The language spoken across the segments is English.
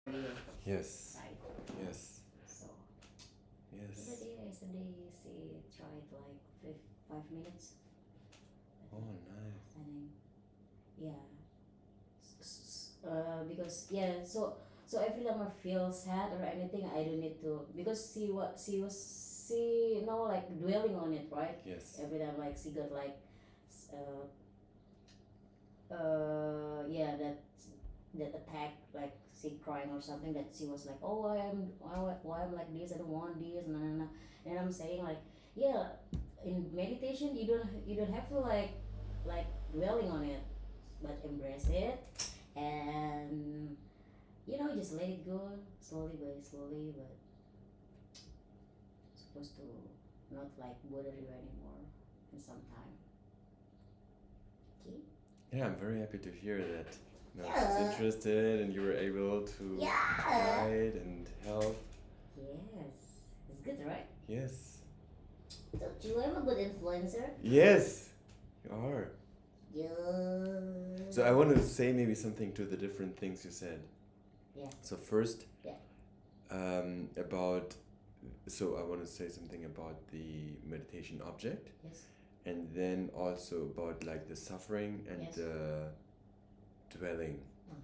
for you, Yes. right? Yes. So the Yes. day yesterday she tried like 5 minutes, I Oh, think, nice. and then yeah, because yeah, so every time I feel sad or anything, I don't need to because she like dwelling on it, right? Yes. Every time like she got like uh yeah, that attack, like she crying or something, that she was like, oh, why I'm like this, I don't want this, no. And I'm saying like, yeah, in meditation you don't have to like dwelling on it, but embrace it, and just let it go slowly by slowly, but supposed to not like bother you anymore in some time. Okay. Yeah, I'm very happy to hear that. She's Yeah. interested and you were able to Yeah. guide and help. Yes, it's good, right? Yes. Don't you? I'm a good influencer. Yes, you are. Yeah. So I want to say maybe something to the different things you said. Yeah. So first, Yeah. about so I want to say something about the meditation object, Yes. and then also about like the suffering and Yes. the dwelling. Mm.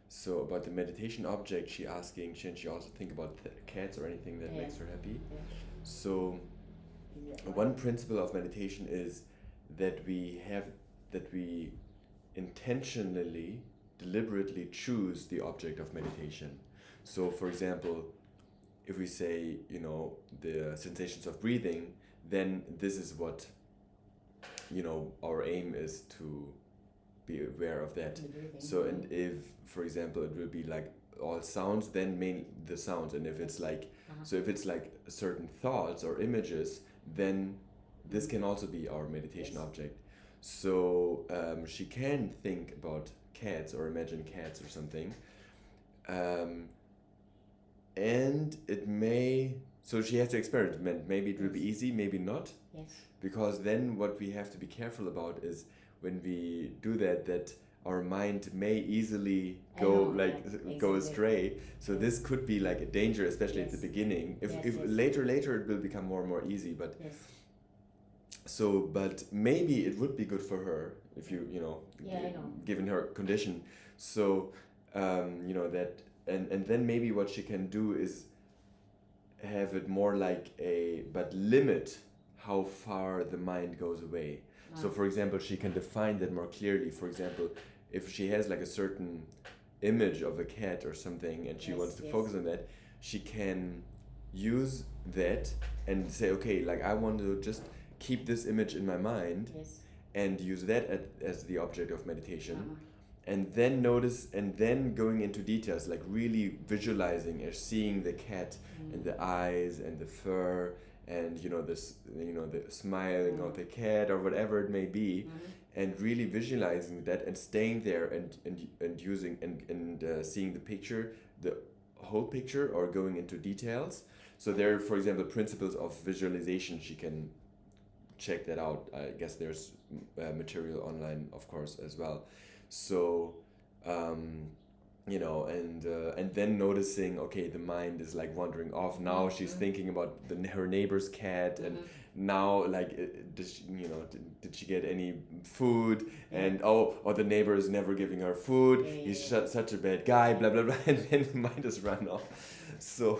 So about the meditation object, she also think about cats or anything that Yeah. makes her happy. Yeah. So Is that one right? principle of meditation is that we intentionally, deliberately choose the object of meditation. So, for example, if we say, the sensations of breathing, then this is what, our aim is to be aware of that. The breathing. So, and if, for example, it will be like all sounds, then main the sounds. And if it's like, so if it's like certain thoughts or images, then this can also be our meditation Yes. object. So she can think about cats or imagine cats or something. Um, and it may, so she has to experiment. Maybe it will be Yes. easy, maybe not. Yes. Because then what we have to be careful about is when we do that, that our mind may easily I go know. like Yeah. go Exactly. astray. So Yes. this could be like a danger, especially at the Yes. beginning. If, Yes. if Yes. later it will become more and more easy, but Yes. so, but maybe it would be good for her if Yeah, I know. given her condition. So, that, and then maybe what she can do is have it more like but limit how far the mind goes away. So, for example, she can define that more clearly. For example, if she has like a certain image of a cat or something and she Yes. wants to Yes. focus on that, she can use that and say, okay, like I want to just keep this image in my mind Yes. and use that as the object of meditation, Uh-huh. and then notice, and then going into details, like really visualizing or seeing the cat and the eyes and the fur and the smiling of the cat or whatever it may be, and really visualizing that and staying there and using and seeing the picture, the whole picture, or going into details. So there are, for example, principles of visualization. She can check that out. I guess there's material online, of course, as well. So, um, and then noticing, okay, the mind is like wandering off. Now she's thinking about her neighbor's cat, and now like, did she get any food? And or the neighbor is never giving her food. He's such a bad guy. Blah blah blah. And then the mind is run off. So.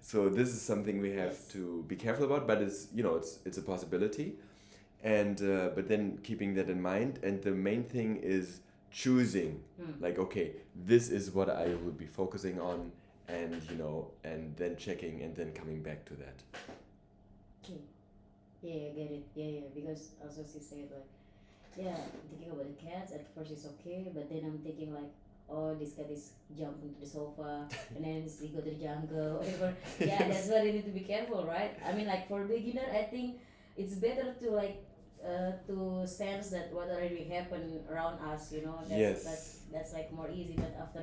So this is something we have Yes. to be careful about, but it's a possibility, and but then keeping that in mind, and the main thing is choosing, like, okay, this is what I will be focusing on, and and then checking and then coming back to that. Okay. Yeah, I get it. Yeah, yeah. Because also she said like, yeah, thinking about the cats at first it's okay, but then I'm thinking like, oh, this cat is jumping to the sofa, and then she go to the jungle, whatever. Yeah, that's why they need to be careful, right? I mean, like for beginner, I think it's better to like to sense that what already happened around us. Yes. That's like more easy. But after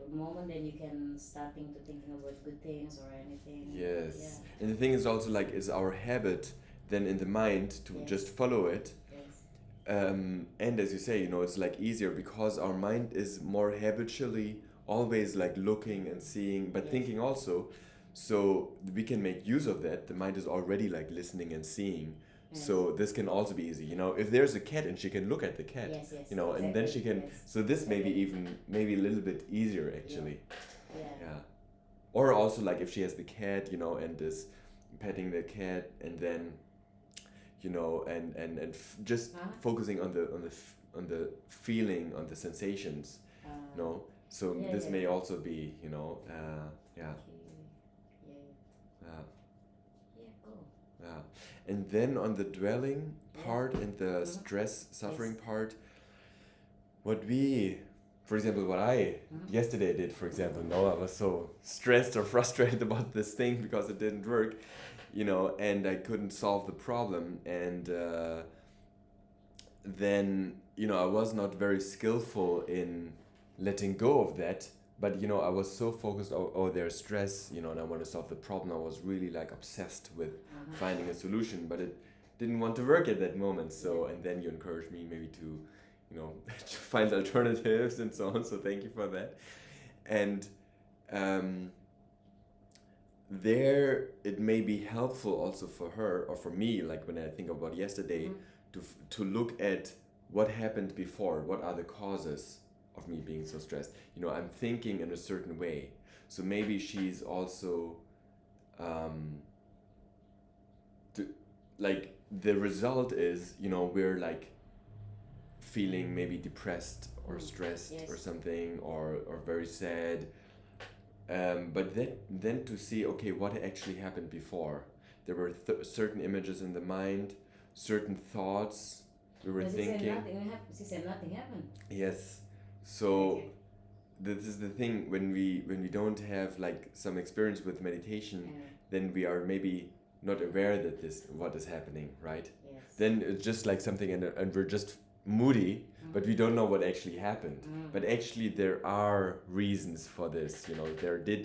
a moment, then you can starting to thinking about good things or anything. Yeah. Yes. And the thing is also like, is our habit then in the mind to Yes. just follow it. Yes. And as you say, it's like easier because our mind is more habitually always like looking and seeing, but Yes. thinking also, so we can make use of that. The mind is already like listening and seeing. Yes. So this can also be easy, you know, if there's a cat and she can look at the cat, Yes, yes, you know, and then she exactly, can, yes. so this may be Exactly. even, maybe a little bit easier actually. Yeah. Yeah. Or also like if she has the cat, you know, and is petting the cat, and then, you know, and just Huh? focusing on the feeling, on the sensations, no. So Yeah, this yeah. may also be, you know, yeah, Okay. Yeah. Yeah, cool. yeah. And then on the dwelling Yeah. part and the Mhm. stress suffering Yes. part, what we, for example, what I Mhm. yesterday did, for example, no, I was so stressed or frustrated about this thing because it didn't work, you know, and I couldn't solve the problem, and then, you know, I was not very skillful in letting go of that. But, you know, I was so focused, there's stress, you know, and I want to solve the problem. I was really like obsessed with finding a solution, but it didn't want to work at that moment. So, and then you encouraged me maybe to, you know, to find alternatives and so on. So thank you for that. And um, there it may be helpful also for her or for me, like when I think about yesterday, to look at what happened before, what are the causes of me being so stressed. You know, I'm thinking in a certain way, so maybe she's also um, like the result is, you know, we're like feeling maybe depressed or stressed or Yes. something, or very sad. But then to see, okay, what actually happened before. There were certain images in the mind, certain thoughts we were But she said thinking. nothing happened. She said nothing happened. Yes. So Okay. this is the thing, when we don't have like some experience with meditation, then we are maybe not aware that this what is happening, right? Yes. Then it's just like something, and we're just moody, but we don't know what actually happened. But actually there are reasons for this, you know. There did,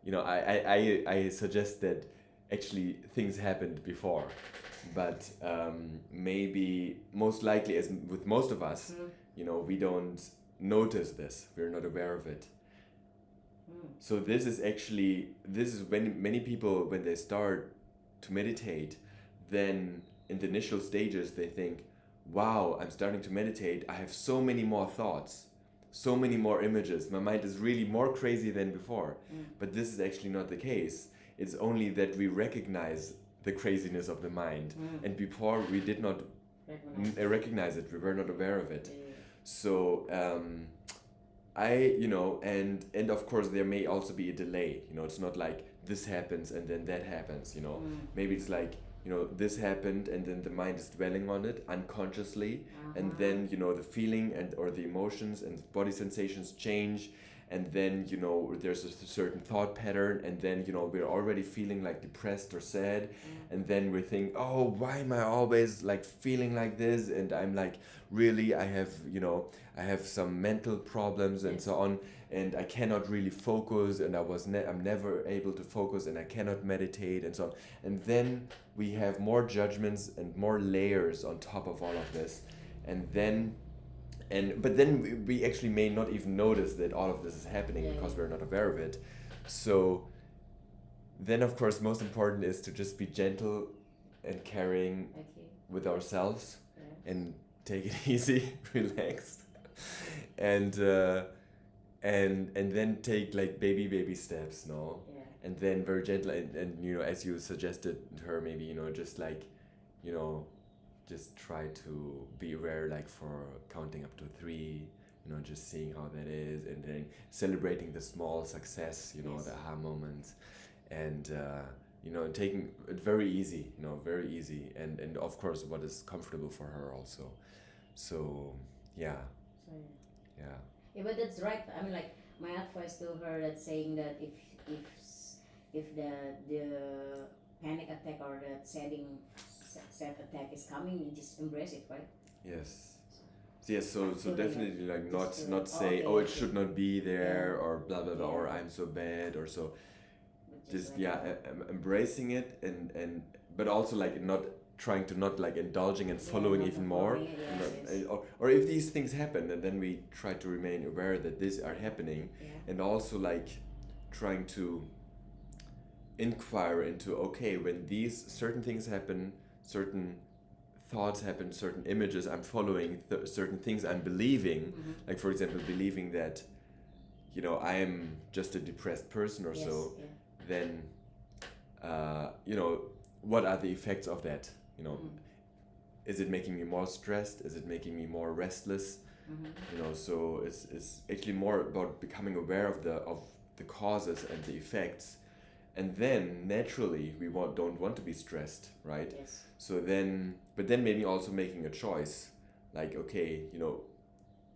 you know, I suggest that actually things happened before, but maybe most likely, as with most of us, you know, we don't notice this, we're not aware of it. So this is when many people, when they start to meditate, then in the initial stages they think, wow, I'm starting to meditate, I have so many more thoughts, so many more images, my mind is really more crazy than before. But this is actually not the case. It's only that we recognize the craziness of the mind, and before we did not recognize it, we were not aware of it. So you know, and of course there may also be a delay, you know. It's not like this happens and then that happens, you know. Maybe it's like, you know, this happened and then the mind is dwelling on it unconsciously, and then, you know, the feeling and or the emotions and body sensations change, and then, you know, there's a certain thought pattern, and then, you know, we're already feeling like depressed or sad, and then we think, oh, why am I always like feeling like this, and I'm like, really, I have, you know, I have some mental problems and so on, and I cannot really focus, and I'm never able to focus, and I cannot meditate and so on. And then we have more judgments and more layers on top of all of this, and then but then we actually may not even notice that all of this is happening, because we're not aware of it. So then, of course, most important is to just be gentle and caring with ourselves, and take it easy, relax, and then take like baby steps, no? And then very gentle, and you know, as you suggested her, maybe, you know, just like, you know, just try to be aware, like for counting up to 3, you know, just seeing how that is, and then celebrating the small success, you know, the aha moments, and you know, taking it very easy, you know, very easy, and of course what is comfortable for her also. So yeah. Yeah, but that's right. I mean, like my advice to her, that's saying that if if the panic attack or the self attack is coming, you just embrace it, right? Yes. Yes, so Feel it, definitely like just not feel it. say, Okay, oh, it okay. should not be there, Yeah. or blah blah blah, or Yeah. I'm so bad or so. But Just like, embracing it, and but also like not trying to not like indulging and Yeah, following not even the more. following it, yes, yes. Or if these things happen, and then we try to remain aware that these are happening, Yeah. and also like trying to inquire into, okay, when these certain things happen, certain thoughts happen, certain images I'm following, certain things I'm believing, Mm-hmm. like for example believing that, you know, I am just a depressed person or Yes, so, yeah. then you know, what are the effects of that, you know? Is it making me more stressed? Is it making me more restless? Mm-hmm. You know, so it's actually more about becoming aware of the causes and the effects, and then naturally we don't want to be stressed, right? Yes. So then, but then maybe also making a choice, like, okay, you know,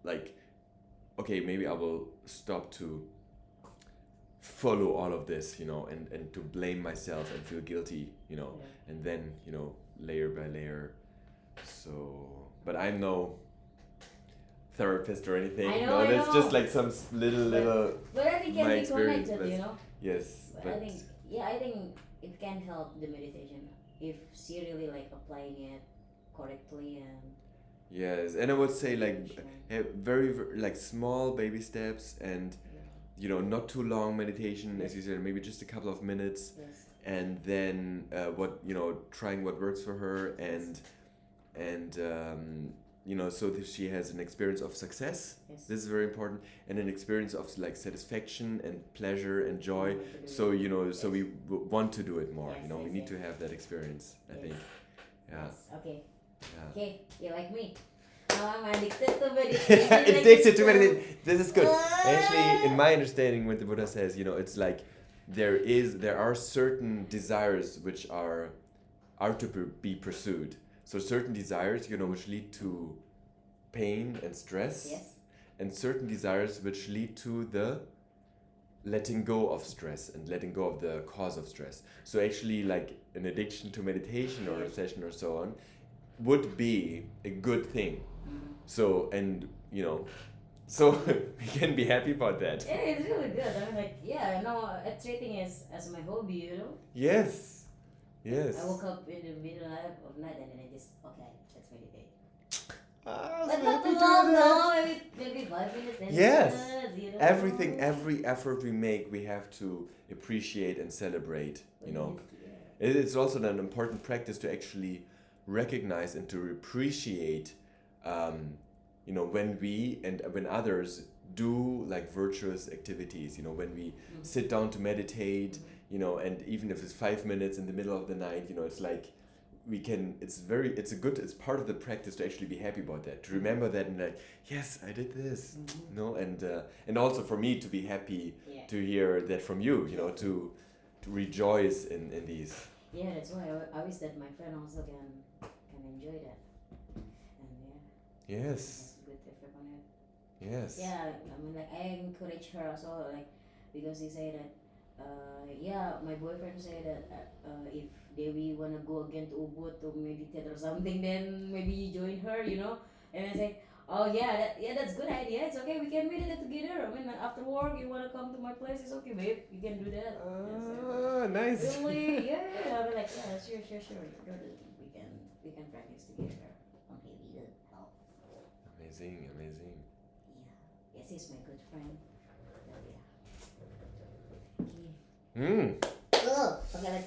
like, okay, maybe I will stop to follow all of this, you know, and to blame myself and feel guilty, you know, Yeah. and then, you know, layer by layer. So, but I'm no therapist or anything. I know, No, I that's know. just like some little But I think my can be experience, connected, but you know. yes, But but I think I think it can help the meditation if she really like applying it correctly and yes, and I would say like sure. have like small baby steps, and Yeah. you know, not too long meditation, Yes. as you said, maybe just a couple of minutes, Yes. and then what, you know, trying what works for her, and you know, so that she has an experience of success. Yes. This is very important, and an experience of like satisfaction and pleasure and joy. Want to do So it. you know, so Yes. we want to do it more. Yes, You know, we yes, need yes. to have that experience, I Yes. think. Yeah. Yes. Okay. Yeah. Okay. You like me? Now I'm addicted to meditation. like Addicted to this, meditation. This is good. Ah! Actually, in my understanding, what the Buddha says, you know, it's like there are certain desires which are to be pursued. So certain desires, you know, which lead to pain and stress, Yes. and certain desires which lead to the letting go of stress and letting go of the cause of stress. So actually, like an addiction to meditation or a session or so on would be a good thing. Mm-hmm. So, and you know, so we can be happy about that. Yeah, it's really good. I mean, like, yeah, no, treating it as my hobby, you know. Yes. Yes. I woke up in the middle of night and then I just let's meditate. Ah, But so not happy too to long, do that. no. Maybe 5 minutes. 10 Yes. minutes, you know. Every effort we make, we have to appreciate and celebrate, you know. Yeah. It's also an important practice to actually recognize and to appreciate, you know, when others do like virtuous activities, you know, when we sit down to meditate, you know, and even if it's 5 minutes in the middle of the night, you know, it's like it's part of the practice to actually be happy about that, to remember that, and like, yes, I did this, you know, and also for me to be happy Yeah. to hear that from you, you know, to rejoice in these. Yeah, that's why I wish that my friend also can enjoy that. And yeah, Yes. has a good effect on it. Yes. Yeah, I mean, like, I encourage her also, like, because he say that, yeah, my boyfriend say that if Dewi wanna go again to Ubud to meditate or something, then maybe you join her, you know. And I say, oh yeah, that's good idea. It's okay, we can meditate together. I mean, after work, you wanna come to my place? It's okay, babe. You can do that. Ah, nice. Really? Yeah. I mean, like, yeah, sure. We can practice together. Okay, we will help. Amazing. Yeah. Yes, he's my good friend. But yeah. Okay. Mm. Cool. Okay, let's